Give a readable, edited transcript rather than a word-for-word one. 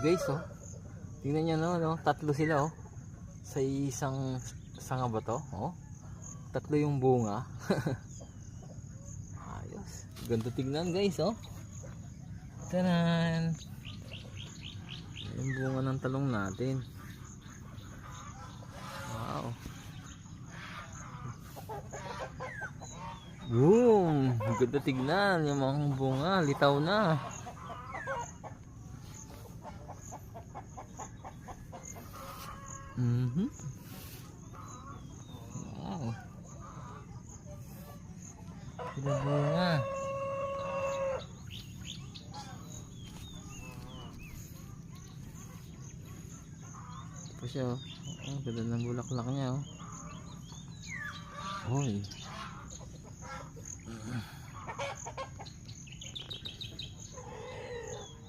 Guys, oh. Tingnan nyo, no? Tatlo sila, oh. Sa isang sanga ba to? Oh. Tatlo yung bunga. Ayos. Ganda tignan, guys, oh. Tanan! Yung bunga ng talong natin. Wow. Boom! Ganda tignan. Yung mga bunga, litaw na. Wow. Ganda bunga. Tapos siya, oh, ganda ng bulaklak niya, oh. Hoy.